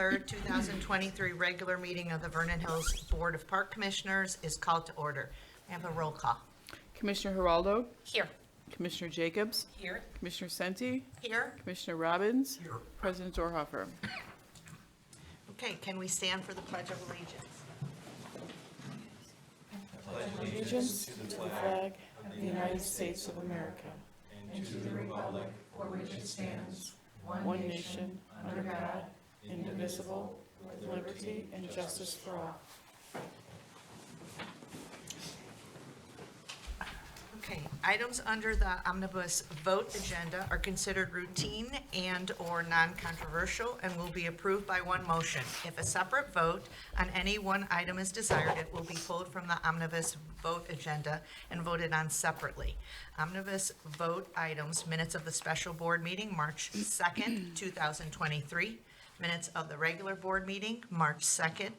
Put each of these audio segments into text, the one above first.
3rd, 2023 regular meeting of the Vernon Hills Board of Park Commissioners is called to order. We have a roll call. Commissioner Geraldo, Here. Commissioner Jacobs, Here. Commissioner Senti, Here. Commissioner Robbins, President Dorhoeffer. Okay, can we stand for the Pledge of Allegiance? Allegiance to the flag of the United States of America and to the republic for which it stands, one nation, under God, indivisible, with liberty and justice for all. Okay, items under the omnibus vote agenda are considered routine and/or non-controversial and will be approved by one motion. If a separate vote on any one item is desired, it will be pulled from the omnibus vote agenda and voted on separately. Omnibus vote items: minutes of the special board meeting, March 2nd, 2023. Minutes of the regular board meeting, March 2nd,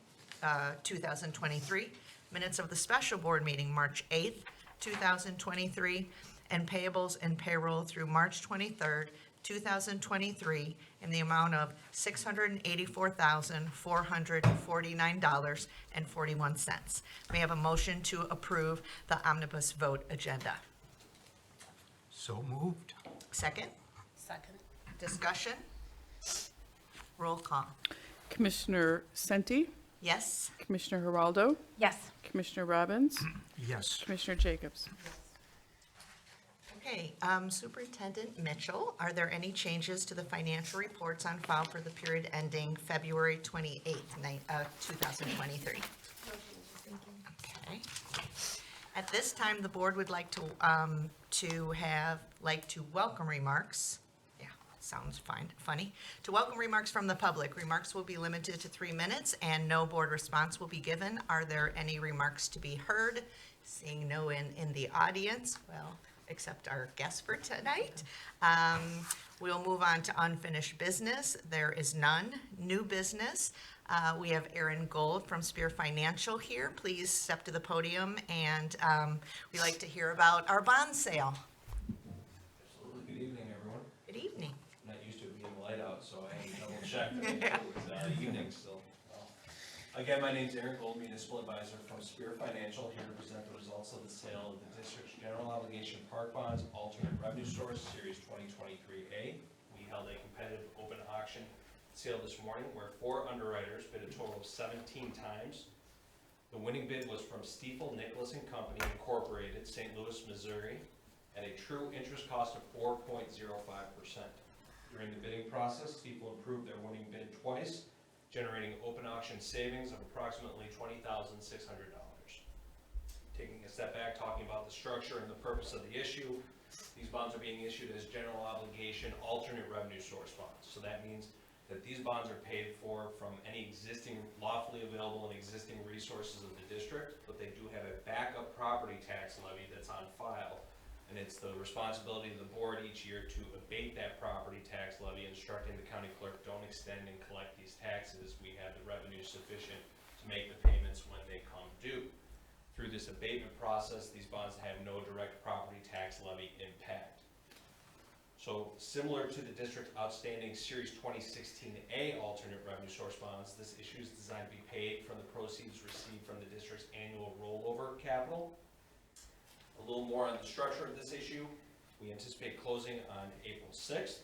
2023. Minutes of the special board meeting, March 8th, 2023, and payables and payroll through March 23rd, 2023, in the amount of $684,449.41. May I have a motion to approve the omnibus vote agenda? So moved. Second? Second. Discussion? Roll call. Commissioner Senti, Yes? Commissioner Geraldo, Yes. Commissioner Robbins, Yes. Commissioner Jacobs. Okay, Superintendent Mitchell, are there any changes to the financial reports on file for the period ending February 28th, 2023? Okay. At this time, the board would like to welcome remarks. Yeah, sounds funny. To welcome remarks from the public. Remarks will be limited to 3 minutes and no board response will be given. Are there any remarks to be heard? Seeing no in the audience, well, except our guest for tonight. We'll move on to unfinished business. There is none. New business. We have Aaron Gold from Spear Financial here. Please step to the podium, and we'd like to hear about our bond sale. Absolutely. Good evening, everyone. Good evening. I'm not used to it being light out, so I had to double check that it was evening still. Again, my name's Aaron Gold, Municipal Advisor from Spear Financial, here to present the results of the sale of the district's general obligation park bonds, alternate revenue source, Series 2023A. We held a competitive open auction sale this morning where 4 underwriters bid a total of 17 times. The winning bid was from Stiefel Nicholas and Company Incorporated, St. Louis, Missouri, at a true interest cost of 4.05%. During the bidding process, Stiefel improved their winning bid twice, generating open auction savings of approximately $20,600. Taking a step back, talking about the structure and the purpose of the issue, these bonds are being issued as general obligation alternate revenue source bonds. So that means that these bonds are paid for from any existing lawfully available and existing resources of the district, but they do have a backup property tax levy that's on file. And it's the responsibility of the board each year to abate that property tax levy, instructing the county clerk, don't extend and collect these taxes. We have the revenue sufficient to make the payments when they come due. Through this abatement process, these bonds have no direct property tax levy impact. So similar to the district's outstanding Series 2016A alternate revenue source bonds, this issue is designed to be paid from the proceeds received from the district's annual rollover capital. A little more on the structure of this issue. We anticipate closing on April 6th,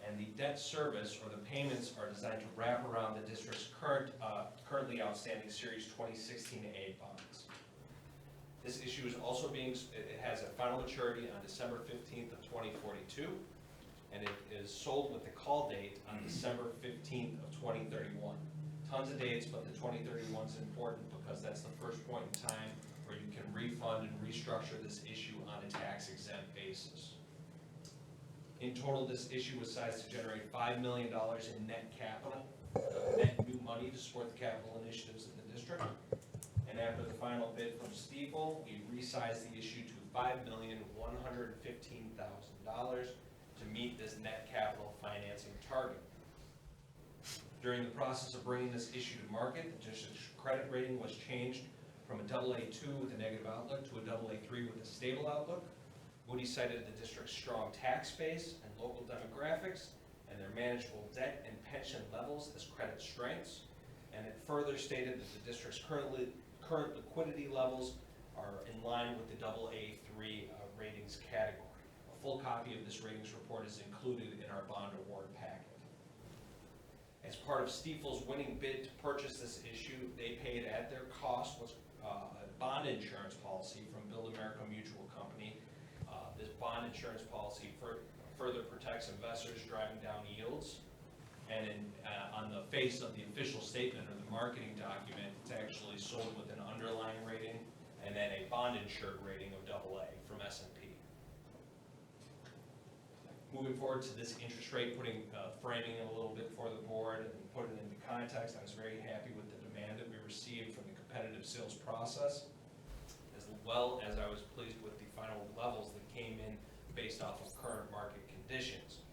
and the debt service or the payments are designed to wrap around the district's currently outstanding Series 2016A bonds. This issue is also it has a final maturity on December 15th of 2042, and it is sold with the call date on December 15th of 2031. Tons of dates, but the 2031 is important because that's the first point in time where you can refund and restructure this issue on a tax-exempt basis. In total, this issue was sized to generate $5 million in net capital, net new money to support the capital initiatives in the district. And after the final bid from Stiefel, we resized the issue to $5,115,000 to meet this net capital financing target. During the process of bringing this issue to market, the district's credit rating was changed from a AA2 with a negative outlook to a AA3 with a stable outlook. Moody's cited the district's strong tax base and local demographics, and their manageable debt and pension levels as credit strengths. And it further stated that the district's current liquidity levels are in line with the AA3 ratings category. A full copy of this ratings report is included in our bond award packet. As part of Stifel's winning bid to purchase this issue, they paid at their cost what's a bond insurance policy from Build America Mutual Company. This bond insurance policy further protects investors driving down yields. And on the face of the official statement or the marketing document, it's actually sold with an underlying rating and then a bond insured rating of AA from S&P. Moving forward to this interest rate, framing it a little bit for the board and put it into context, I was very happy with the demand that we received from the competitive sales process, as well as I was pleased with the final levels that came in based off of current market conditions.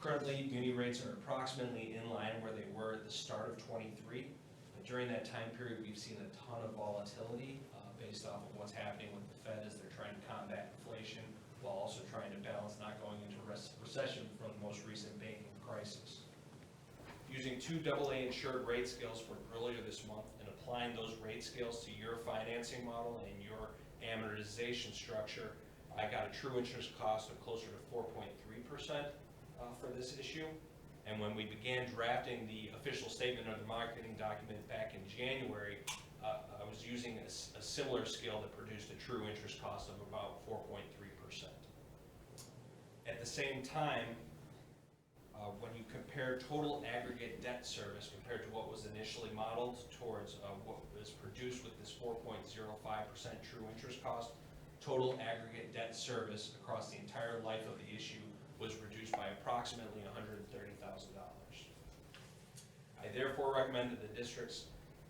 Currently, muni rates are approximately in line where they were at the start of 23. But during that time period, we've seen a ton of volatility based off of what's happening with the Fed as they're trying to combat inflation, while also trying to balance not going into recession from the most recent banking crisis. Using 2 AA insured rate scales from earlier this month and applying those rate scales to your financing model and your amortization structure, I got a true interest cost of closer to 4.3% for this issue. And when we began drafting the official statement or the marketing document back in January, I was using a similar scale that produced a true interest cost of about 4.3%. At the same time, when you compare total aggregate debt service compared to what was initially modeled towards what was produced with this 4.05% true interest cost, total aggregate debt service across the entire life of the issue was reduced by approximately $130,000. I therefore recommend that the district's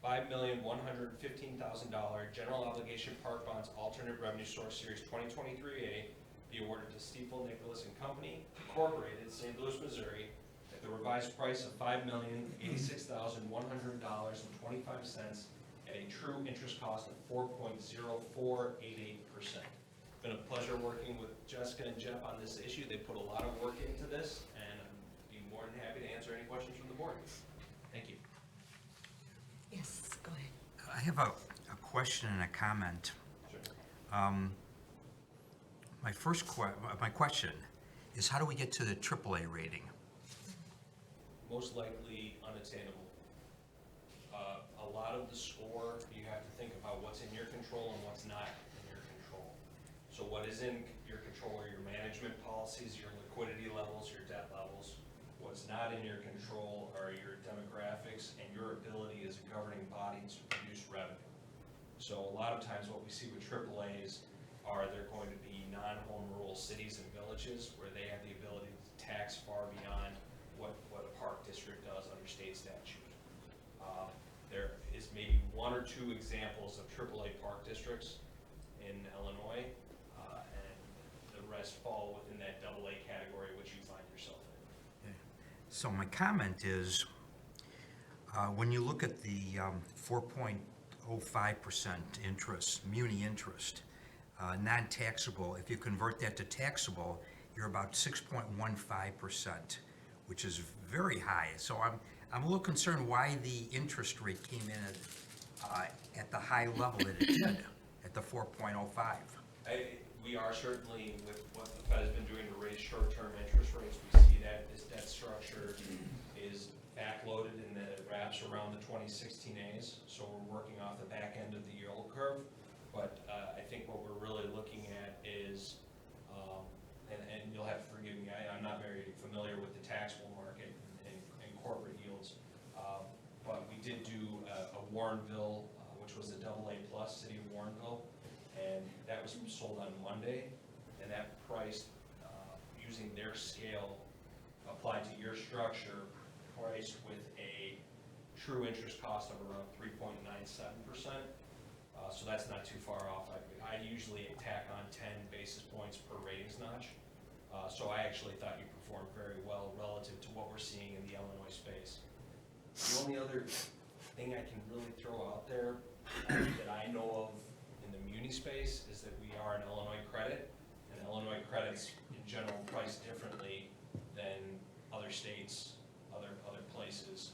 $5,115,000 general obligation park bonds alternate revenue source series 2023A be awarded to Stifel, Nicholas and Company, Incorporated, St. Louis, Missouri, at the revised price of $5,086,100.25 at a true interest cost of 4.0488%. Been a pleasure working with Jessica and Jeff on this issue. They put a lot of work into this, and I'd be more than happy to answer any questions from the board. Thank you. Yes, go ahead. I have a question and a comment. Sure. My question is, how do we get to the AAA rating? Most likely unattainable. A lot of the score, you have to think about what's in your control and what's not in your control. So what is in your control are your management policies, your liquidity levels, your debt levels. What's not in your control are your demographics and your ability as a governing body to produce revenue. So a lot of times what we see with AAAs are they're going to be non-home rule cities and villages where they have the ability to tax far beyond what a park district does under state statute. There is maybe 1 or 2 examples of AAA park districts in Illinois, and the rest fall within that AA category which you find yourself in. So my comment is, when you look at the 4.05% interest, muni interest, non-taxable, if you convert that to taxable, you're about 6.15%, which is very high. So I'm a little concerned why the interest rate came in at the high level that it did, at the 4.05. We are certainly, with what the Fed has been doing to raise short-term interest rates, we see that this debt structure is backloaded and that it wraps around the 2016As. So we're working off the back end of the yield curve. But I think what we're really looking at is, and you'll have to forgive me, I'm not very familiar with the taxable market and corporate yields. But we did do a Warrenville, which was a AA plus, City of Warrenville. And that was sold on Monday, and that priced, using their scale applied to your structure, priced with a true interest cost of around 3.97%. So that's not too far off. I usually tack on 10 basis points per ratings notch. So I actually thought you performed very well relative to what we're seeing in the Illinois space. The only other thing I can really throw out there that I know of in the muni space is that we are an Illinois credit, and Illinois credits in general price differently than other states, other places.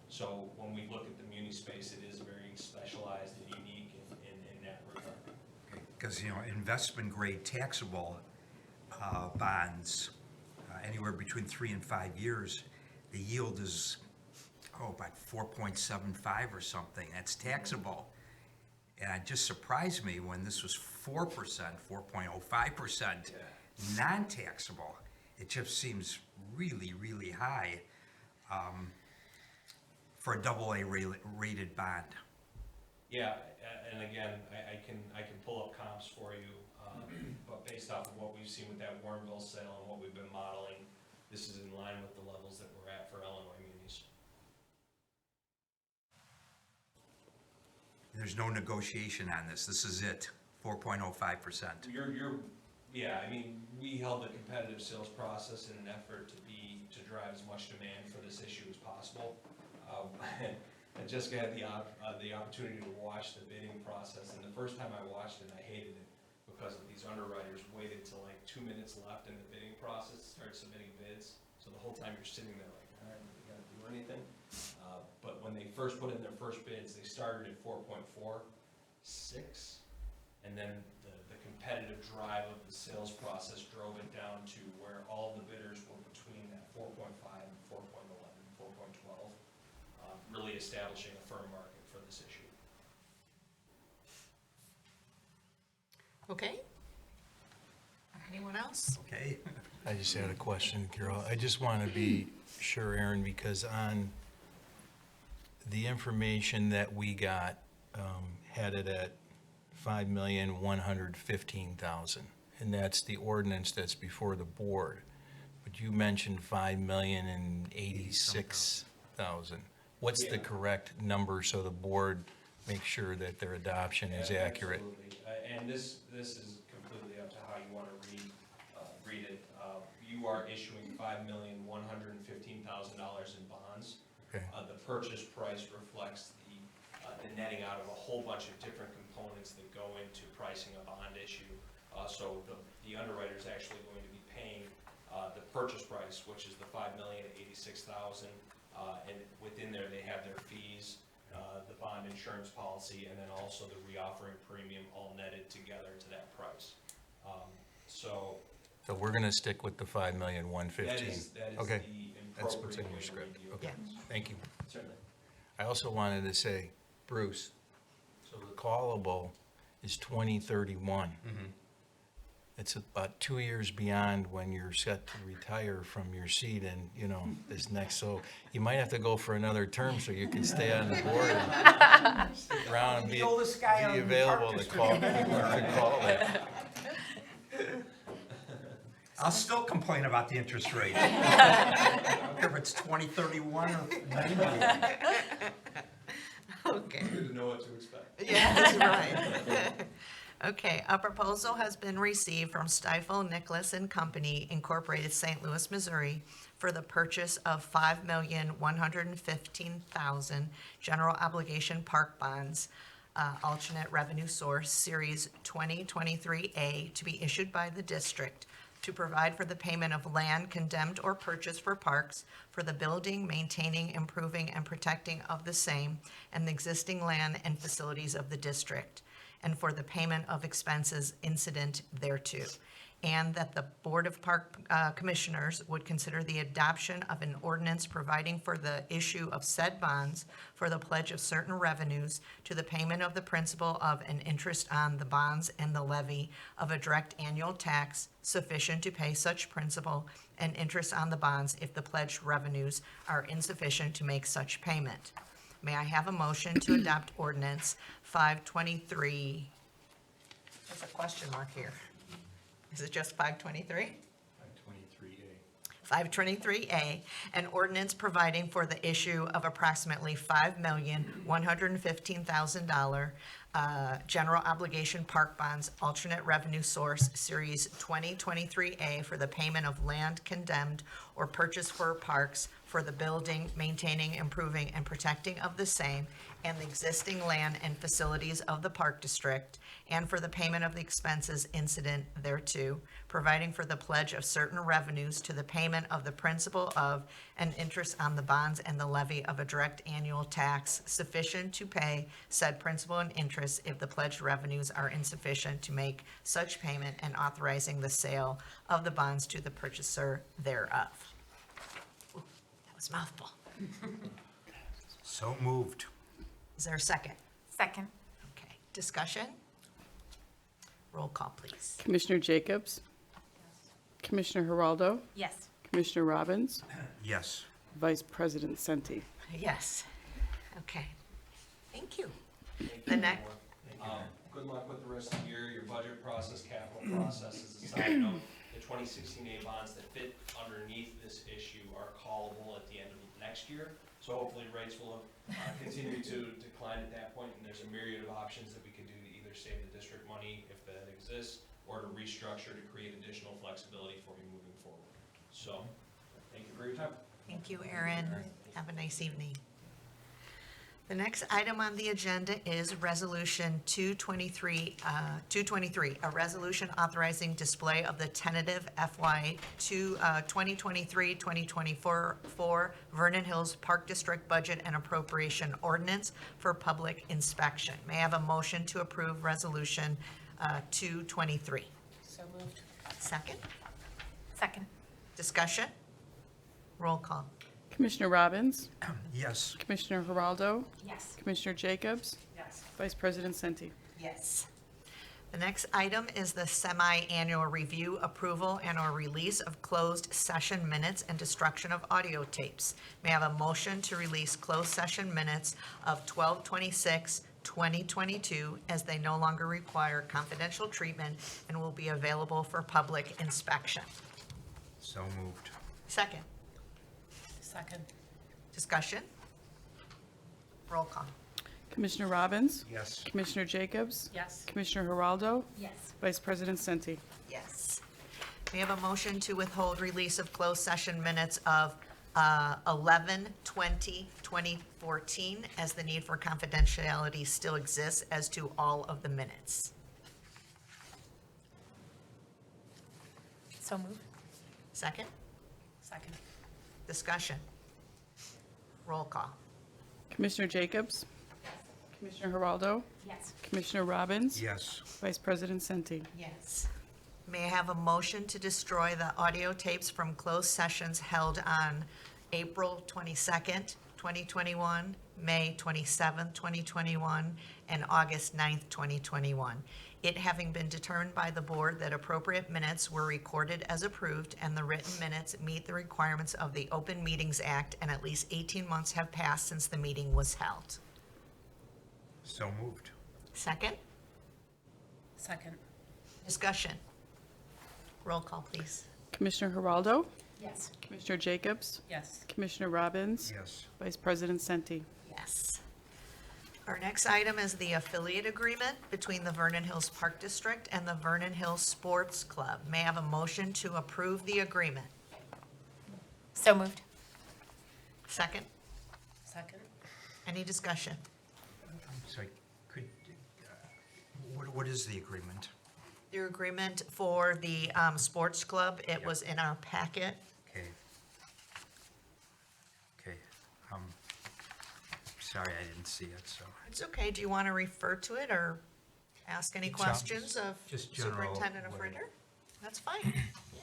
So when we look at the muni space, it is very specialized and unique in that regard. Because, investment grade taxable bonds, anywhere between 3 and 5 years, the yield is, about 4.75 or something. That's taxable. And it just surprised me when this was 4%, 4.05%, non-taxable. It just seems really, really high for a AA rated bond. Yeah, and again, I can pull up comps for you, but based off of what we've seen with that Warrenville sale and what we've been modeling, this is in line with the levels that we're at for Illinois munis. There's no negotiation on this. This is it, 4.05%. Yeah, I mean, we held a competitive sales process in an effort to drive as much demand for this issue as possible. And Jessica had the opportunity to watch the bidding process, and the first time I watched it, I hated it because of these underwriters waited till like 2 minutes left in the bidding process to start submitting bids. So the whole time you're sitting there like, all right, we gotta do anything. But when they first put in their first bids, they started at 4.46, and then the competitive drive of the sales process drove it down to where all the bidders were between that 4.5 and 4.11, 4.12, really establishing a firm market for this issue. Okay. Anyone else? Okay? I just had a question, Carol. I just want to be sure, Aaron, because on the information that we got, had it at 5,115,000, and that's the ordinance that's before the board. But you mentioned 5,086,000. What's the Yeah. correct number so the board makes sure that their adoption is Yeah, accurate? Absolutely. And this is completely up to how you want to read it. You are issuing $5,115,000 in bonds. Okay. The purchase price reflects the netting out of a whole bunch of different components that go into pricing a bond issue. So the underwriter is actually going to be paying the purchase price, which is the $5,086,000, and within there they have their fees, the bond insurance policy, and then also the reoffering premium all netted together to that price. So So we're going to stick with the 5,115,000. that is Okay. the That's what's in appropriate your way to script. review it. Okay, thank you. Certainly. I also wanted to say, Bruce, so the callable is 2031. It's about 2 years beyond when you're set to retire from your seat and, this next, so you might have to go for another term so you can stay on the board and stick around and The be oldest guy on the available park to call it. I'll still complain about the interest rate. I don't care if it's 2031 or 90. Okay. Good to know what to expect. Yeah, that's right. Okay, a proposal has been received from Stifel, Nicholas and Company Incorporated, St. Louis, Missouri, for the purchase of 5,115,000 general obligation park bonds, alternate revenue source, Series 2023A, to be issued by the district to provide for the payment of land condemned or purchased for parks, for the building, maintaining, improving, and protecting of the same, and the existing land and facilities of the district, and for the payment of expenses incident thereto. And that the Board of Park Commissioners would consider the adoption of an ordinance providing for the issue of said bonds for the pledge of certain revenues to the payment of the principal of an interest on the bonds and the levy of a direct annual tax sufficient to pay such principal and interest on the bonds if the pledged revenues are insufficient to make such payment. May I have a motion to adopt ordinance 523? There's a question mark here. Is it just 523? 523A, an ordinance providing for the issue of approximately $5,115,000 general obligation park bonds, alternate revenue source, Series 2023A, for the payment of land condemned or purchased for parks for the building, maintaining, improving, and protecting of the same, and the existing land and facilities of the park district, and for the payment of the expenses incident thereto, providing for the pledge of certain revenues to the payment of the principal of and interest on the bonds and the levy of a direct annual tax sufficient to pay said principal and interest if the pledged revenues are insufficient to make such payment, and authorizing the sale of the bonds to the purchaser thereof. Ooh, that was a mouthful. So moved. Is there a second? Second. Okay, discussion? Roll call, please. Commissioner Jacobs? Commissioner Geraldo? Yes. Commissioner Robbins? Yes. Vice President Senti? Yes. Okay. Thank you. Thank The you, next- everyone. Good luck with the rest of the year, your budget process, capital process. As a side note, the 2016A bonds that fit underneath this issue are callable at the end of next year. So hopefully rates will continue to decline at that point, and there's a myriad of options that we can do to either save the district money if that exists, or to restructure to create additional flexibility for you moving forward. So, thank you for your time. Thank you, Aaron. Have a nice evening. The next item on the agenda is Resolution 223, a resolution authorizing display of the tentative FY 2023-2024 Vernon Hills Park District Budget and Appropriation Ordinance for public inspection. May I have a motion to approve Resolution 223? So moved. Second? Second. Discussion? Roll call. Commissioner Robbins? Yes. Commissioner Geraldo? Yes. Commissioner Jacobs? Yes. Vice President Senti? Yes. The next item is the semi-annual review, approval, and/or release of closed session minutes and destruction of audio tapes. May I have a motion to release closed session minutes of 12/26/2022, as they no longer require confidential treatment and will be available for public inspection? So moved. Second. Second. Discussion? Roll call. Commissioner Robbins? Yes. Commissioner Jacobs? Yes. Commissioner Geraldo? Yes. Vice President Senti? Yes. We have a motion to withhold release of closed session minutes of 11/20/2014, as the need for confidentiality still exists as to all of the minutes. So moved. Second? Second. Discussion? Roll call. Commissioner Jacobs? Commissioner Geraldo? Yes. Commissioner Robbins? Yes. Vice President Senti? Yes. May I have a motion to destroy the audio tapes from closed sessions held on April 22nd, 2021, May 27th, 2021, and August 9th, 2021. It having been determined by the board that appropriate minutes were recorded as approved and the written minutes meet the requirements of the Open Meetings Act, and at least 18 months have passed since the meeting was held. So moved. Second? Second. Discussion? Roll call, please. Commissioner Geraldo? Yes. Commissioner Jacobs? Yes. Commissioner Robbins? Yes. Vice President Senti? Yes. Our next item is the affiliate agreement between the Vernon Hills Park District and the Vernon Hills Sports Club. May I have a motion to approve the agreement? So moved. Second? Second. Any discussion? Sorry, what is the agreement? The agreement for the sports club, it was in our packet. Okay. Okay, sorry, I didn't see it, so. It's okay. Do you want to refer to it or ask any questions of just general, Superintendent of what- Ritter? That's fine. Yeah.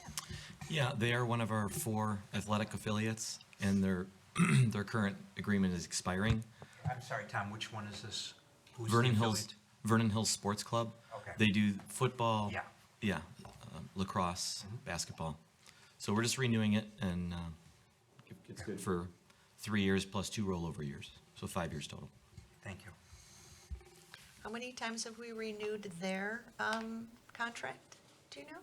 Yeah, they are one of our 4 athletic affiliates, and their, their current agreement is expiring. I'm sorry, Tom, which one is this? Who's the Vernon Hills, affiliate? Vernon Hills Sports Club. Okay. They do football. Yeah. Yeah, lacrosse, basketball. So we're just renewing it, and it's good for 3 years plus 2 rollover years, so 5 years total. Thank you. How many times have we renewed their contract? Do you know?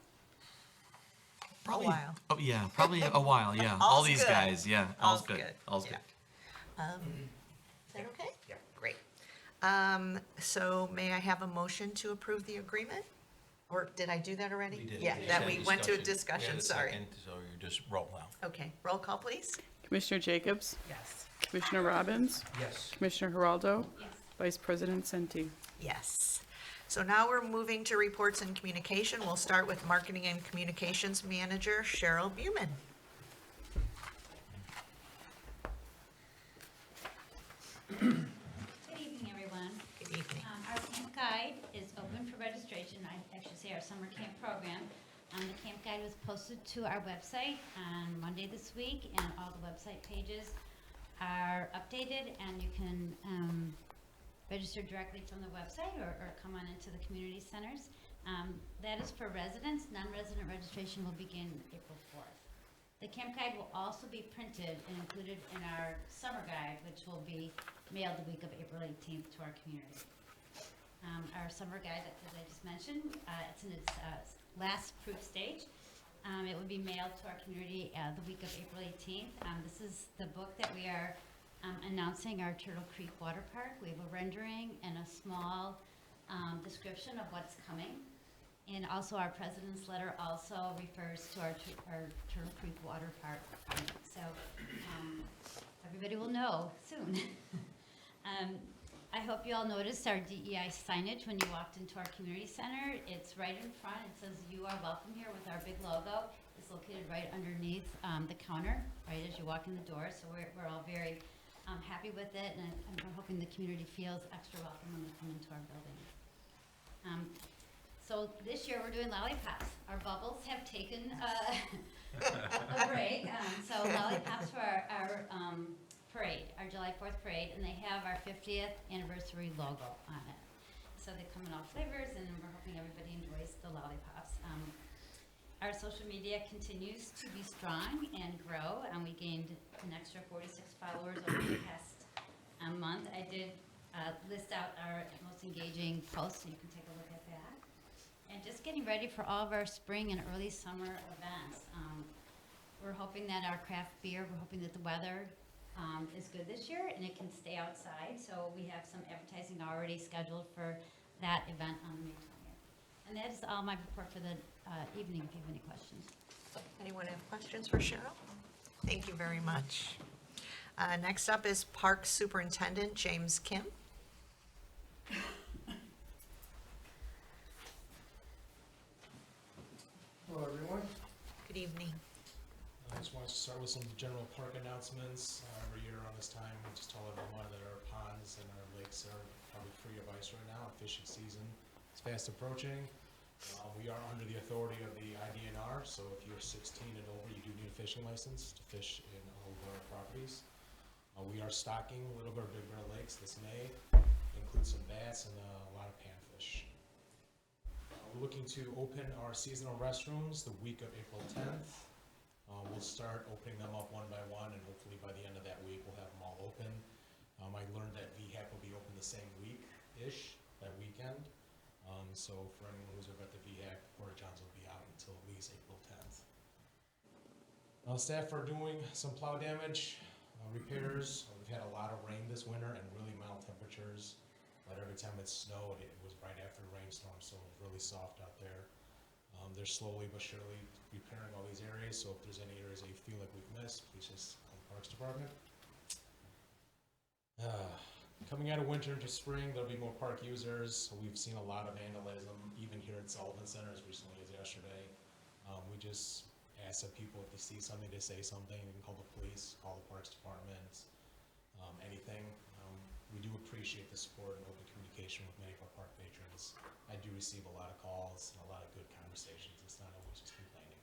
Probably, while. Oh, yeah, probably a while, yeah. All's All these good. guys, yeah, all's All's good, good, all's yeah. good. Is that okay? Yeah. Great. So may I have a motion to approve the agreement? Or did I do that already? We did. Yeah, You that said we went to a We discussion, had a sorry. second, so you just roll now. Okay, roll call, please. Commissioner Jacobs? Yes. Commissioner Robbins? Yes. Commissioner Geraldo? Yes. Vice President Senti? Yes. So now we're moving to reports and communication. We'll start with Marketing and Communications Manager Cheryl Buman. Good evening, everyone. Good evening. Our camp guide is open for registration. I should say our summer camp program. The camp guide was posted to our website on Monday this week, and all the website pages are updated, and you can register directly from the website or come on into the community centers. That is for residents. Non-resident registration will begin April 4th. The camp guide will also be printed and included in our summer guide, which will be mailed the week of April 18th to our community. Our summer guide, as I just mentioned, it's in its last proof stage. It will be mailed to our community the week of April 18th. This is the book that we are announcing our Turtle Creek Water Park. We have a rendering and a small description of what's coming. And also our president's letter also refers to our Turtle Creek Water Park. So everybody will know soon. I hope you all noticed our DEI signage when you walked into our community center. It's right in front. It says "You are welcome here" with our big logo. It's located right underneath the counter, right as you walk in the door. So we're all very happy with it, and we're hoping the community feels extra welcome when they come into our building. So this year we're doing lollipops. Our bubbles have taken a break. So lollipops for our parade, our July 4th parade, and they have our 50th anniversary logo on it. So they come in all flavors, and we're hoping everybody enjoys the lollipops. Our social media continues to be strong and grow, and we gained an extra 46 followers over the past month. I did list out our most engaging posts, so you can take a look at that. And just getting ready for all of our spring and early summer events. We're hoping that our craft beer, we're hoping that the weather is good this year and it can stay outside. So we have some advertising already scheduled for that event on May 20th. And that is all my report for the evening, if you have any questions. Anyone have questions for Cheryl? Thank you very much. Next up is Park Superintendent James Kim. Hello, everyone. Good evening. I just wanted to start with some general park announcements. Every year around this time, we just tell everyone that our ponds and our lakes are probably free of ice right now. Fishing season is fast approaching. We are under the authority of the IDNR, so if you're 16 and over, you do need a fishing license to fish in all of our properties. We are stocking Little Bear, Big Bear Lakes this May, include some bass and a lot of panfish. We're looking to open our seasonal restrooms the week of April 10th. We'll start opening them up one by one, and hopefully by the end of that week, we'll have them all open. I learned that VHAP will be open the same week-ish, that weekend. So for anyone who's ever at the VHAP, Porta Johns will be out until at least April 10th. Staff are doing some plow damage repairs. We've had a lot of rain this winter and really mild temperatures. But every time it snowed, it was right after a rainstorm, so it was really soft out there. They're slowly but surely repairing all these areas, so if there's any areas that you feel like we've missed, please just call the Parks Department. Coming out of winter into spring, there'll be more park users. We've seen a lot of vandalism, even here at Sullivan Center as recently as yesterday. We just ask that people, if they see something, to say something. You can call the police, call the Parks Department, anything. We do appreciate the support and open communication with many of our park patrons. I do receive a lot of calls and a lot of good conversations. It's not always just complaining.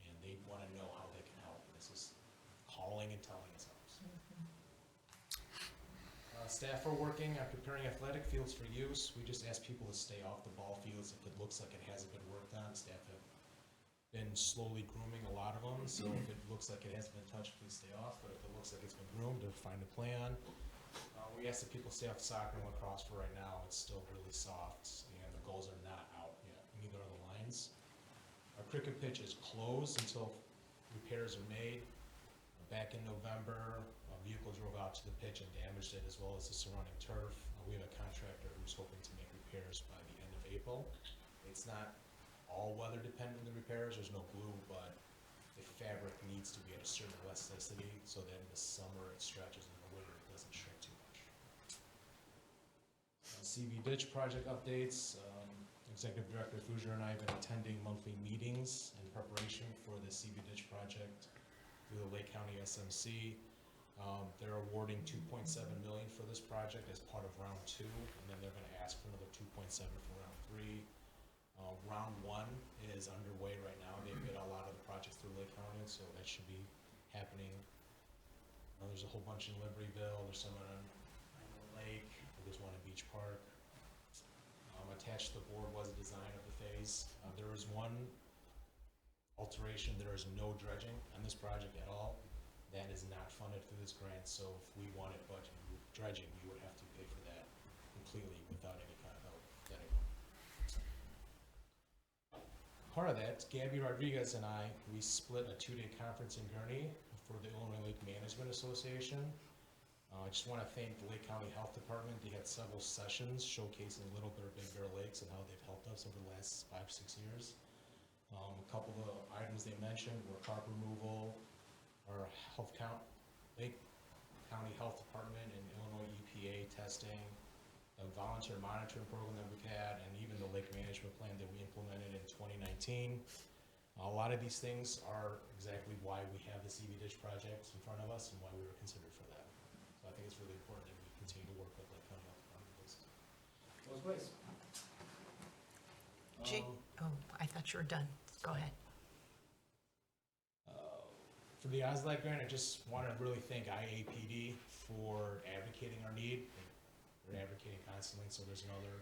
And they want to know how they can help. This is calling and telling us helps. Staff are working on preparing athletic fields for use. We just ask people to stay off the ball fields if it looks like it hasn't been worked on. Staff have been slowly grooming a lot of them, so if it looks like it hasn't been touched, please stay off. But if it looks like it's been groomed, to find a plan. We ask that people stay off soccer and lacrosse for right now. It's still really soft, and the goals are not out yet. Neither are the lines. Our cricket pitch is closed until repairs are made. Back in November, a vehicle drove out to the pitch and damaged it, as well as the surrounding turf. We have a contractor who's hoping to make repairs by the end of April. It's not all weather dependent, the repairs, there's no glue, but the fabric needs to be at a certain elasticity so that in the summer it stretches, in the winter it doesn't shrink too much. CV ditch project updates. Executive Director Fuzier and I have been attending monthly meetings in preparation for the CV ditch project through the Lake County SMC. They're awarding $2.7 million for this project as part of round 2, and then they're going to ask for another $2.7 for round 3. Round 1 is underway right now. They've bid a lot of the projects through Lake County, so that should be happening. There's a whole bunch in Libertyville. There's some on Lake. There's one in Beach Park. Attached to the board was a design of the phase. There is one alteration. There is no dredging on this project at all. That is not funded through this grant, so if we wanted budget dredging, we would have to pay for that completely without any kind of help. Part of that, Gabby Rodriguez and I, we split a 2-day conference in Gurnee for the Illinois Lake Management Association. I just want to thank the Lake County Health Department. They had several sessions showcasing Little Bear, Big Bear Lakes and how they've helped us over the last 5-6 years. A couple of items they mentioned were carp removal, our Lake County Health Department and Illinois EPA testing, a volunteer monitoring program that we've had, and even the lake management plan that we implemented in 2019. A lot of these things are exactly why we have the CV Ditch project in front of us and why we were considered for that. So I think it's really important that we continue to work with Lake County Health Department. Those ways. I thought you were done. Go ahead. For the OSLAC grant, I just want to really thank IAPD for advocating our need. They're advocating constantly, so there's another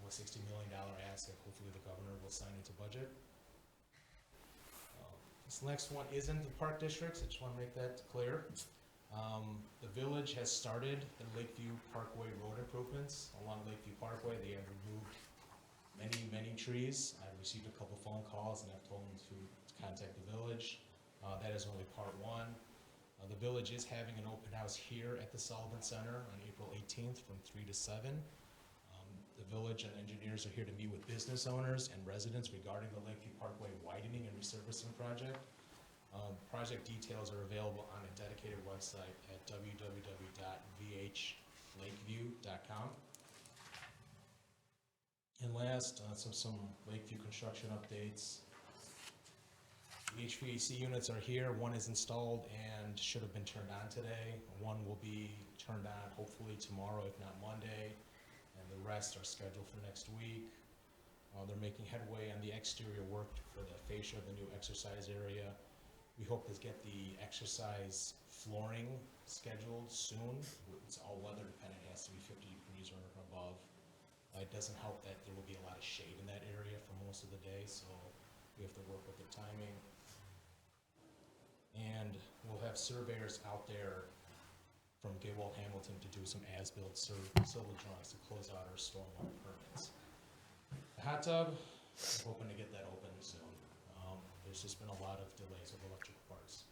almost $60 million ask that hopefully the governor will sign into budget. This next one isn't the park districts. I just want to make that clear. The village has started the Lakeview Parkway road improvements along Lakeview Parkway. They have removed many trees. I've received a couple phone calls and I've told them to contact the village. That is only part 1. The village is having an open house here at the Sullivan Center on April 18th from 3 to 7. The village and engineers are here to meet with business owners and residents regarding the Lakeview Parkway widening and resurfacing project. Project details are available on a dedicated website at www.vhlakeview.com. And last, some Lakeview construction updates. The HVAC units are here. One is installed and should have been turned on today. One will be turned on hopefully tomorrow, if not Monday. And the rest are scheduled for next week. They're making headway on the exterior work for the fascia of the new exercise area. We hope to get the exercise flooring scheduled soon. It's all weather dependent. It has to be 50 degrees or above. It doesn't help that there will be a lot of shade in that area for most of the day, so we have to work with the timing. And we'll have surveyors out there from Gaywald Hamilton to do some as-built civil drawings to close out our stormwater permits. The hot tub, I'm hoping to get that open soon. There's just been a lot of delays with electrical parts.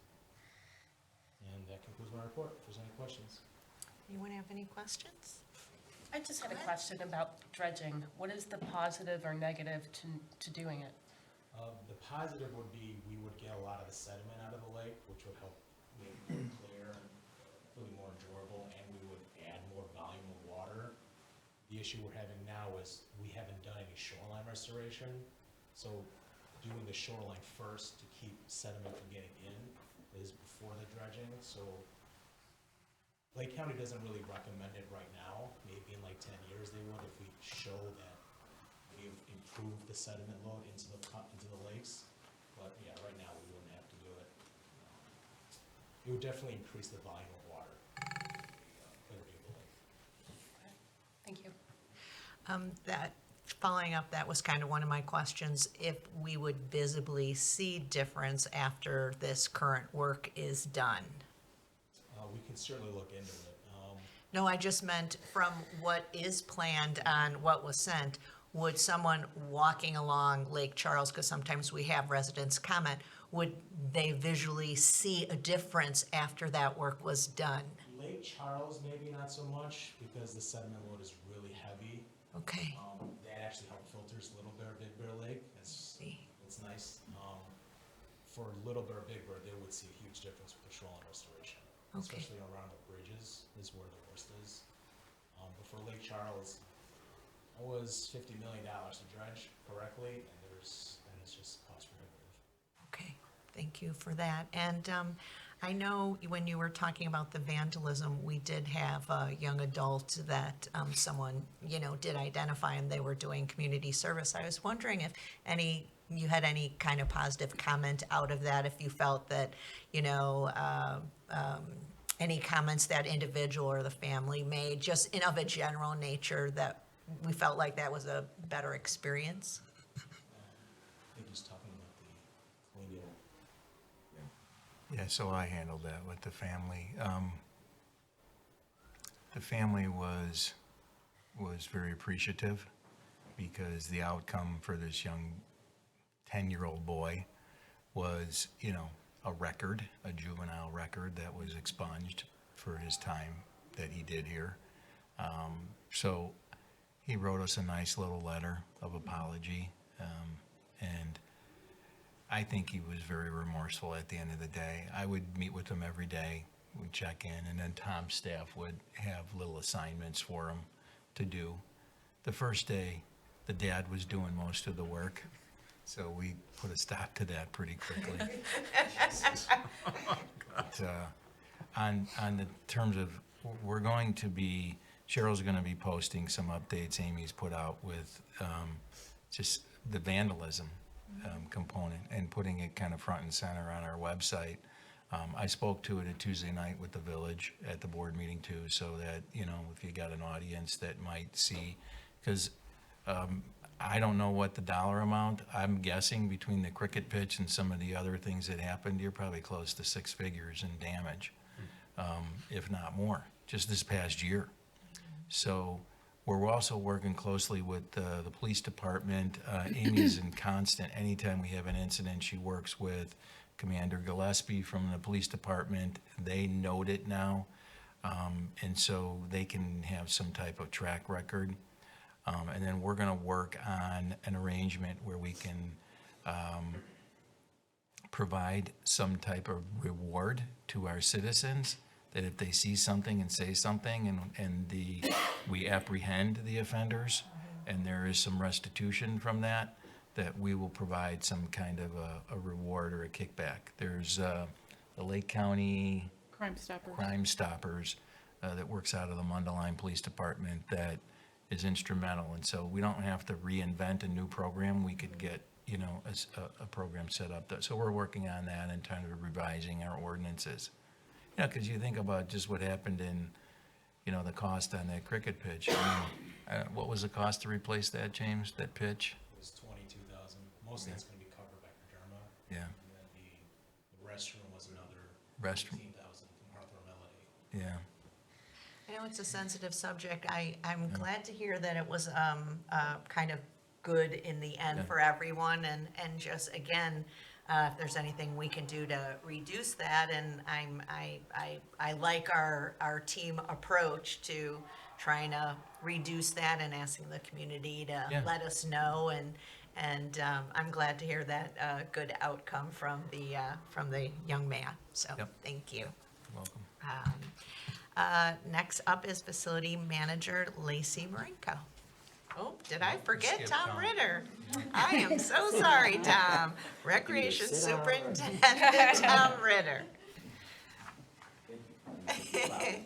And that concludes my report. If there's any questions. Anyone have any questions? I just had a question about dredging. What is the positive or negative to doing it? The positive would be we would get a lot of the sediment out of the lake, which would help make it more clear and really more enjoyable, and we would add more volume of water. The issue we're having now is we haven't done any shoreline restoration, so doing the shoreline first to keep sediment from getting in is before the dredging. So Lake County doesn't really recommend it right now. Maybe in like 10 years they would if we show that we've improved the sediment load into the lakes. But yeah, right now we wouldn't have to do it. It would definitely increase the volume of water. Clarity of the lake. Thank you. Following up, that was kind of one of my questions, if we would visibly see difference after this current work is done. We can certainly look into it. No, I just meant from what is planned on what was sent, would someone walking along Lake Charles, because sometimes we have residents comment, would they visually see a difference after that work was done? Lake Lake Charles, maybe not so much, because the sediment load is really heavy. Okay. That actually helped filters Little Bear, Big Bear Lake. It's nice. For Little Bear, Big Bear, they would see a huge difference with the shoreline restoration. Okay. Especially around the bridges is where the worst is. But for Lake Charles, it was $50 million to dredge correctly, and it's just cost prohibitive. Okay, thank you for that. And I know when you were talking about the vandalism, we did have a young adult that someone, did identify, and they were doing community service. I was wondering if you had any kind of positive comment out of that, if you felt that, any comments that individual or the family made, just of a general nature, that we felt like that was a better experience? I think he's talking about the colonial. Yeah, so I handled that with the family. The family was very appreciative because the outcome for this young 10-year-old boy was, a record, a juvenile record that was expunged for his time that he did here. So he wrote us a nice little letter of apology, and I think he was very remorseful at the end of the day. I would meet with him every day, we'd check in, and then Tom's staff would have little assignments for him to do. The first day, the dad was doing most of the work, so we put a stop to that pretty quickly. But on the terms of, Cheryl's going to be posting some updates Amy's put out with just the vandalism component and putting it kind of front and center on our website. I spoke to it a Tuesday night with the village at the board meeting too, so that, if you got an audience that might see, because I don't know what the dollar amount, I'm guessing between the cricket pitch and some of the other things that happened, you're probably close to six figures in damage, if not more, just this past year. So we're also working closely with the police department. Amy's in constant, anytime we have an incident, she works with Commander Gillespie from the police department. They note it now, and so they can have some type of track record. And then we're going to work on an arrangement where we can provide some type of reward to our citizens, that if they see something and say something and we apprehend the offenders and there is some restitution from that, that we will provide some kind of a reward or a kickback. There's the Lake County Crime Stoppers that works out of the Mundelein Police Department that is instrumental. And so we don't have to reinvent a new program. We could get, a program set up. So we're working on that and kind of revising our ordinances. Because you think about just what happened in, the cost on that cricket pitch. What was the cost to replace that, James, that pitch? It was $22,000. Most of that's going to be covered by Derma. Yeah. And then the restroom was another Restroom. $15,000 from Arthur Melody. Yeah. I know it's a sensitive subject. I'm glad to hear that it was kind of good in the end for everyone, and just, again, if there's anything we can do to reduce that, and I like our team approach to trying to reduce that and asking the community to let us know, and I'm glad to hear that good outcome from the young man. So thank you. You're welcome. Next up is Facility Manager Lacey Marinko. Oh, did I forget Skip Tom Tom. Ritter? I am so sorry, Tom. Recreation Superintendent Tom Ritter. Good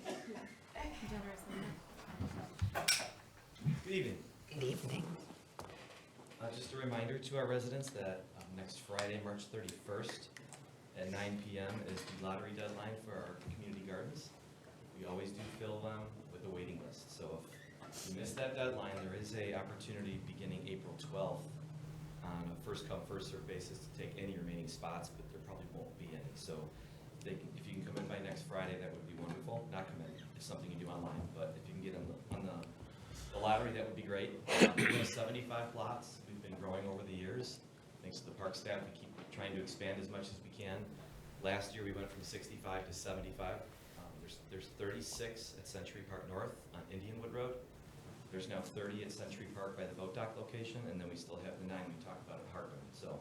evening. Good evening. Just a reminder to our residents that next Friday, March 31st at 9 p.m. is the lottery deadline for our community gardens. We always do fill them with a waiting list. So if you miss that deadline, there is a opportunity beginning April 12th on a first come, first served basis to take any remaining spots, but there probably won't be any. So if you can come in by next Friday, that would be wonderful. Not come in, it's something you do online, but if you can get on the lottery, that would be great. We have 75 plots. We've been growing over the years. Thanks to the park staff, we keep trying to expand as much as we can. Last year, we went from 65 to 75. There's 36 at Century Park North on Indianwood Road. There's now 30 at Century Park by the boat dock location, and then we still have the 9 we talked about at Hartman. So,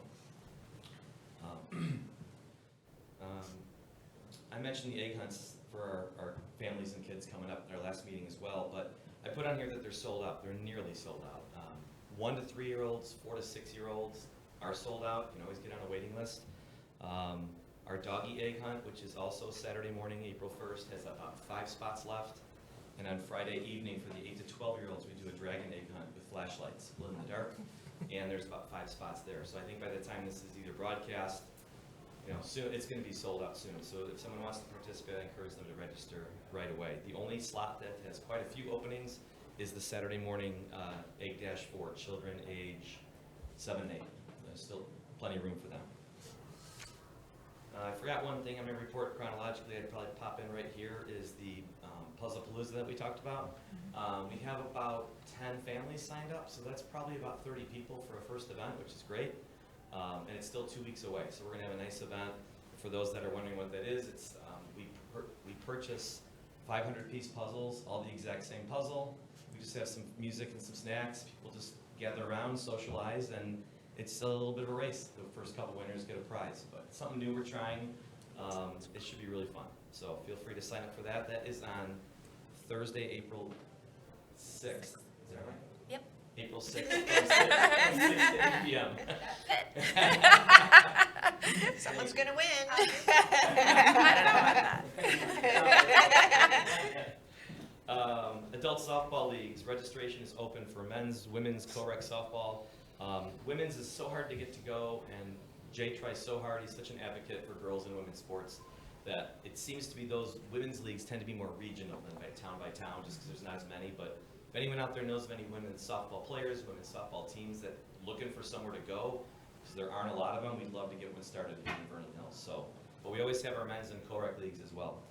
I mentioned the egg hunts for our families and kids coming up in our last meeting as well, but I put on here that they're sold out. They're nearly sold out. 1 to 3-year-olds, 4 to 6-year-olds are sold out. You can always get on a waiting list. Our doggy egg hunt, which is also Saturday morning, April 1st, has about 5 spots left. And on Friday evening for the 8 to 12-year-olds, we do a dragon egg hunt with flashlights, glow in the dark, and there's about 5 spots there. So I think by the time this is either broadcast, soon, it's going to be sold out soon. So if someone wants to participate, I encourage them to register right away. The only slot that has quite a few openings is the Saturday morning Egg-4, children age 7 and 8. There's still plenty of room for them. I forgot one thing on my report chronologically, I'd probably pop in right here, is the Puzzle Palooza that we talked about. We have about 10 families signed up, so that's probably about 30 people for a first event, which is great. And it's still 2 weeks away, so we're going to have a nice event. For those that are wondering what that is, it's we purchase 500-piece puzzles, all the exact same puzzle. We just have some music and some snacks. People just gather around, socialize, and it's a little bit of a race. The first couple winners get a prize, but it's something new we're trying. It should be really fun. So feel free to sign up for that. That is on Thursday, April 6th. Is that right? Yep. April 6th, from 6 to 8 p.m. Someone's gonna win. I don't know about that. Adult softball leagues, registration is open for men's, women's, co-rec softball. Women's is so hard to get to go, and Jay tries so hard. He's such an advocate for girls and women's sports that it seems to be those women's leagues tend to be more regional than by town, just because there's not as many. But if anyone out there knows of any women's softball players, women's softball teams that looking for somewhere to go, because there aren't a lot of them, we'd love to get one started in Vernon Hills. So, but we always have our men's and co-rec leagues as well.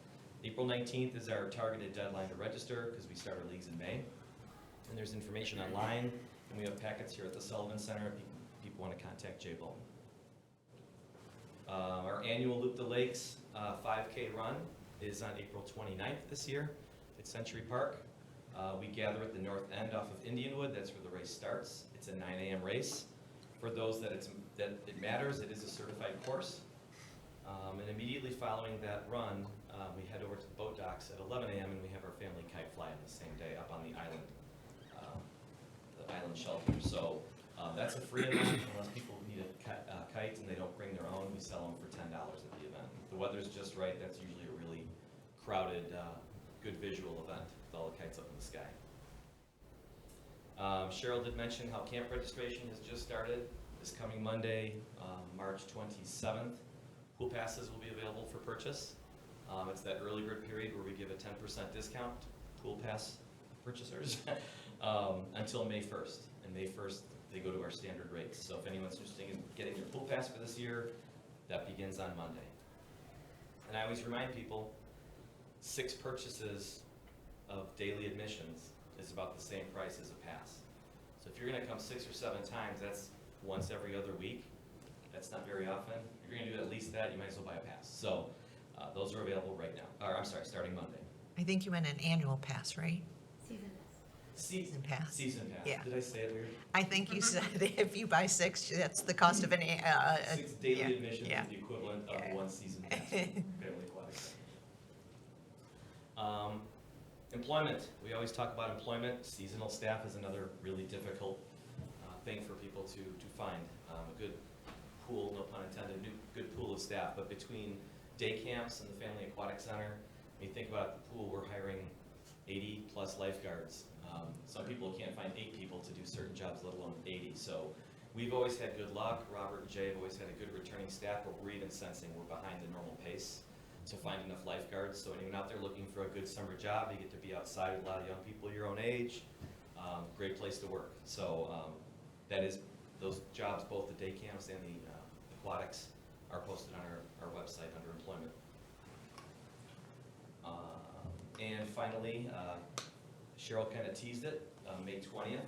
April 19th is our targeted deadline to register, because we start our leagues in May. And there's information online, and we have packets here at the Sullivan Center if people want to contact Jay Bolton. Our annual Loop the Lakes 5K run is on April 29th this year at Century Park. We gather at the north end off of Indianwood. That's where the race starts. It's a 9 a.m. race. For those that it matters, it is a certified course. And immediately following that run, we head over to the boat docks at 11 a.m. and we have our family kite fly on the same day up on the island shelter. So that's a free event unless people need a kite and they don't bring their own. We sell them for $10 at the event. If the weather's just right, that's usually a really crowded, good visual event with all the kites up in the sky. Cheryl did mention how camp registration has just started. This coming Monday, March 27th, pool passes will be available for purchase. It's that early bird period where we give a 10% discount to pool pass purchasers until May 1st. And May 1st, they go to our standard rates. So if anyone's interested in getting their pool pass for this year, that begins on Monday. And I always remind people, 6 purchases of daily admissions is about the same price as a pass. So if you're going to come 6 or 7 times, that's once every other week. That's not very often. If you're going to do at least that, you might as well buy a pass. So those are available right now. Or I'm sorry, starting Monday. I think you meant an annual pass, right? Season pass. Season pass. Yeah. Did I say it weird? I think you said if you buy 6, that's the cost of an, 6 daily yeah, admissions yeah. is the equivalent of Yeah. 1 season pass for family aquatics. Employment. We always talk about employment. Seasonal staff is another really difficult thing for people to find. A good pool, no pun intended, good pool of staff. But between day camps and the Family Aquatic Center, when you think about the pool, we're hiring 80 plus lifeguards. Some people can't find 8 people to do certain jobs, let alone 80. So we've always had good luck. Robert and Jay have always had a good returning staff, but we're even sensing we're behind the normal pace to find enough lifeguards. So anyone out there looking for a good summer job, you get to be outside with a lot of young people your own age. Great place to work. So that is, those jobs, both the day camps and the aquatics, are posted on our website under employment. And finally, Cheryl kind of teased it, May 20th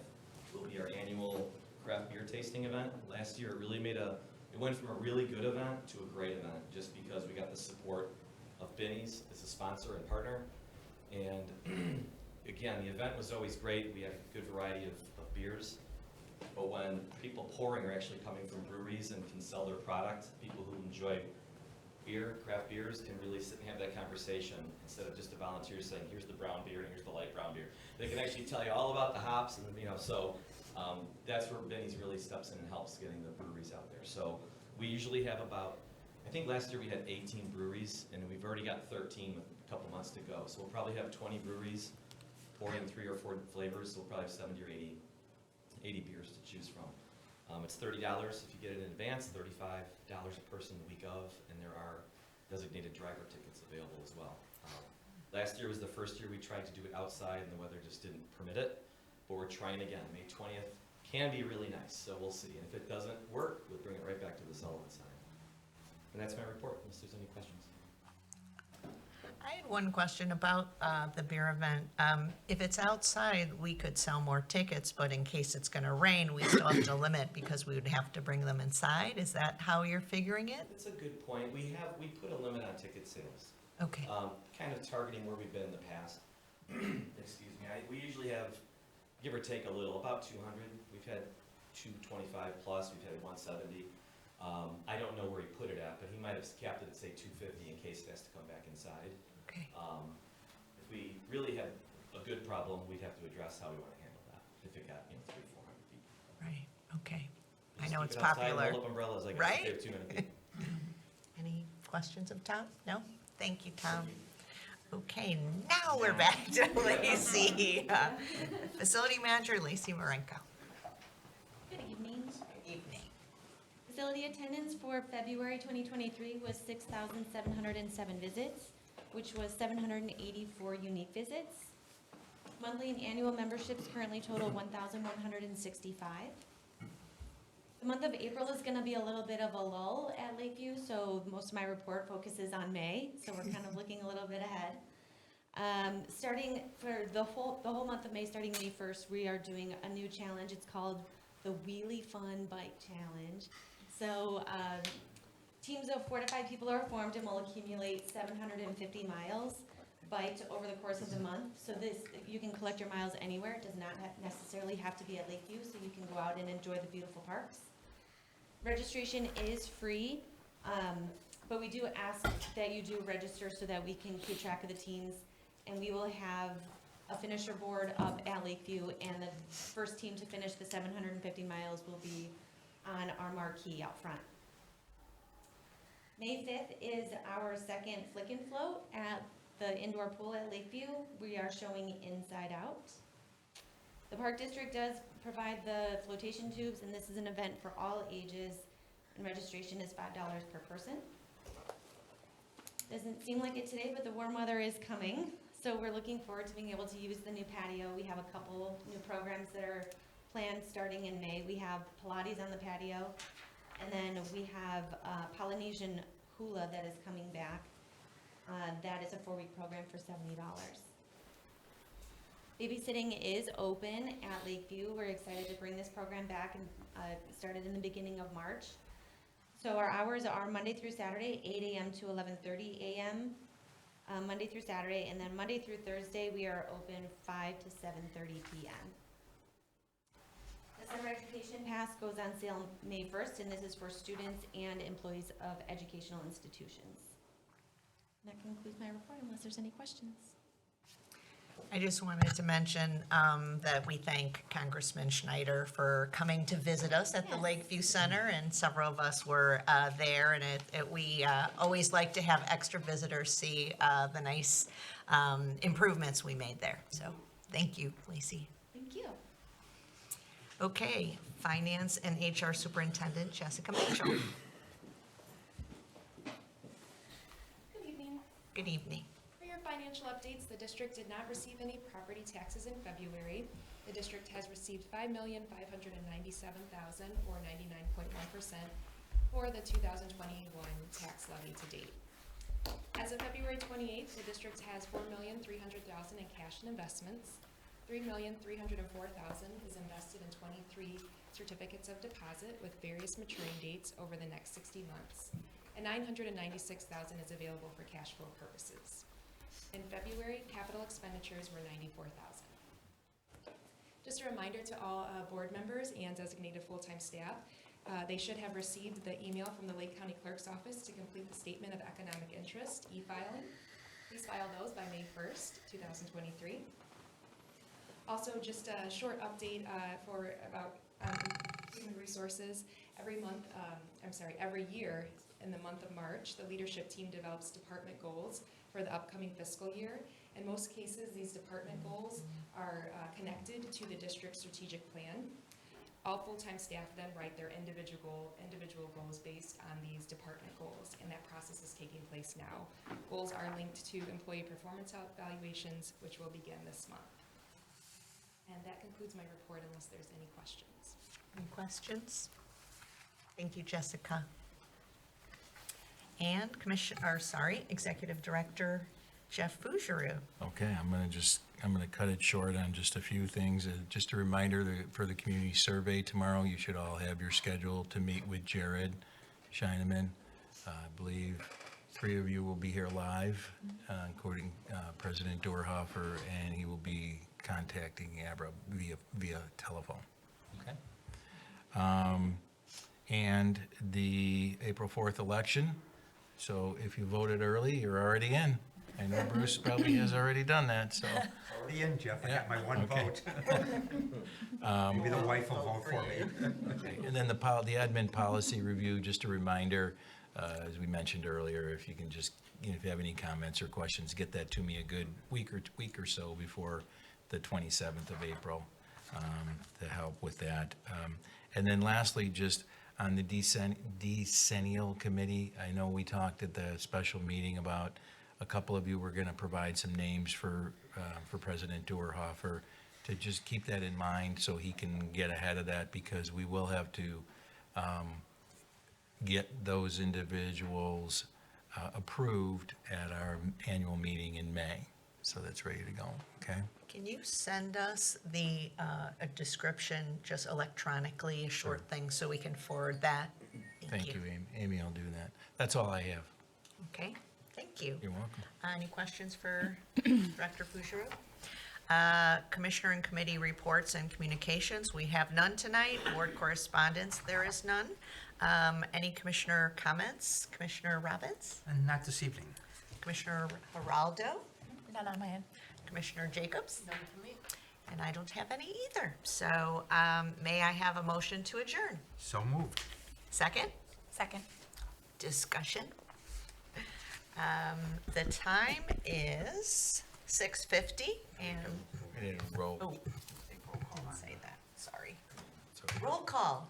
will be our annual craft beer tasting event. Last year it really it went from a really good event to a great event just because we got the support of Binny's as a sponsor and partner. And again, the event was always great. We had a good variety of beers. But when people pouring are actually coming from breweries and can sell their product, people who enjoy beer, craft beers, can really sit and have that conversation instead of just a volunteer saying, here's the brown beer and here's the light brown beer. They can actually tell you all about the hops and, so that's where Benny's really steps in and helps getting the breweries out there. So we usually have about, I think last year we had 18 breweries and we've already got 13 with a couple months to go. So we'll probably have 20 breweries pouring 3 or 4 flavors, so we'll probably have 70 or 80 beers to choose from. It's $30 if you get it in advance, $35 a person the week of, and there are designated driver tickets available as well. Last year was the first year we tried to do it outside and the weather just didn't permit it, but we're trying again. May 20th can be really nice, so we'll see. And if it doesn't work, we'll bring it right back to the Sullivan Center. And that's my report, unless there's any questions. I had one question about the beer event. If it's outside, we could sell more tickets, but in case it's going to rain, we still have to limit because we would have to bring them inside. Is that how you're figuring it? That's a good point. We put a limit on ticket sales, Okay. kind of targeting where we've been in the past. Excuse me. We usually have, give or take a little, about 200. We've had 225 plus. We've had 170. I don't know where he put it at, but he might have capped it at, say, 250 in case it has to come back inside. Okay. If we really had a good problem, we'd have to address how we want to handle that, if it got, 300-400 people. Right. Okay. I Just know keep it's it outside and popular. Hold up umbrellas, I guess, Right? if we have too many people. Any questions of Tom? No? Thank you, Tom. Okay, now we're back to Lacey. Facility Manager Lacey Marenko. Good evening. Good evening. Facility attendance for February 2023 was 6,707 visits, which was 784 unique visits. Monthly and annual memberships currently total 1,165. The month of April is going to be a little bit of a lull at Lakeview, so most of my report focuses on May, so we're kind of looking a little bit ahead. Starting for the whole month of May, starting May 1st, we are doing a new challenge. It's called the Wheelie Fun Bike Challenge. So teams of 4 to 5 people are formed and will accumulate 750 miles biked over the course of the month. So you can collect your miles anywhere. It does not necessarily have to be at Lakeview, so you can go out and enjoy the beautiful parks. Registration is free, but we do ask that you do register so that we can keep track of the teams, and we will have a finisher board up at Lakeview, and the first team to finish the 750 miles will be on our marquee out front. May 5th is our second Flick and Float at the indoor pool at Lakeview. We are showing Inside Out. The Park District does provide the flotation tubes, and this is an event for all ages, and registration is $5 per person. Doesn't seem like it today, but the warm weather is coming, so we're looking forward to being able to use the new patio. We have a couple new programs that are planned starting in May. We have Pilates on the patio, and then we have Polynesian hula that is coming back. That is a 4-week program for $70. Babysitting is open at Lakeview. We're excited to bring this program back, and started in the beginning of March. So our hours are Monday through Saturday, 8 a.m. to 11:30 a.m. Monday through Saturday, and then Monday through Thursday we are open 5 to 7:30 p.m. The Summer Education Pass goes on sale May 1st, and this is for students and employees of educational institutions. And that concludes my report, unless there's any questions. I just wanted to mention that we thank Congressman Schneider for coming to visit us at the Yes. Lakeview Center, and several of us were there, and we always like to have extra visitors see the nice improvements we made there. So thank you, Lacey. Thank you. Okay, Finance and HR Superintendent Jessica Mitchell. Good evening. Good evening. For your financial updates, the district did not receive any property taxes in February. The district has received $5,597,000, or 99.1%, for the 2021 tax levy to date. As of February 28th, the district has $4,300,000 in cash and investments. $3,304,000 is invested in 23 certificates of deposit with various maturing dates over the next 60 months. and $996,000 is available for cash flow purposes. In February, capital expenditures were $94,000. Just a reminder to all board members and designated full-time staff, they should have received the email from the Lake County Clerk's Office to complete the Statement of Economic Interest, e-filing. Please file those by May 1st, 2023. Also, just a short update about human resources. Every year in the month of March, the leadership team develops department goals for the upcoming fiscal year. In most cases, these department goals are connected to the district strategic plan. All full-time staff then write their individual goals based on these department goals, and that process is taking place now. Goals are linked to employee performance evaluations, which will begin this month. And that concludes my report unless there's any questions. Any questions? Thank you, Jessica. And Executive Director Jeff Fougeroux. Okay, I'm gonna cut it short on just a few things. Just a reminder that for the community survey tomorrow, you should all have your schedule to meet with Jared Scheineman. I believe 3 of you will be here live, including President Dorhofer, and he will be contacting Abra via telephone. Okay. And the April 4th election. So if you voted early, you're already in. I know Bruce probably has already done that, so. Already in, Jeff. I got my one Okay. vote. Maybe the wife will vote for me. Okay, and then the admin policy review, just a reminder, as we mentioned earlier, if you can just, if you have any comments or questions, get that to me a good week or so before the 27th of April, to help with that. And then lastly, just on the decennial committee, I know we talked at the special meeting about a couple of you were going to provide some names for President Dorhofer, to just keep that in mind so he can get ahead of that, because we will have to get those individuals approved at our annual meeting in May. So that's ready to go, okay? Can you send us a description just electronically, a short thing, so we can forward that? Thank you, Amy. Amy will do that. That's all I have. Okay, thank you. You're welcome. Any questions for Director Fougeroux? Commissioner and committee reports and communications, we have none tonight. Board correspondence, there is none. Any commissioner comments? Commissioner Robbins? And not this evening. Commissioner Geraldo? None on my end. Commissioner Jacobs? None for me. And I don't have any either. So may I have a motion to adjourn? So moved. Second? Second. Discussion. The time is 6:50 and, We didn't roll. oh, didn't say that, sorry. Roll call.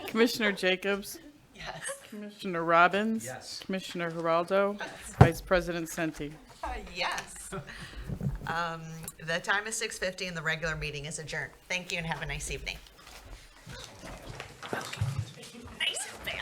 Commissioner Jacobs, Yes. Commissioner Robbins. Yes. Commissioner Geraldo, Vice President Senti. Yes. The time is 6:50 and the regular meeting is adjourned. Thank you and have a nice evening.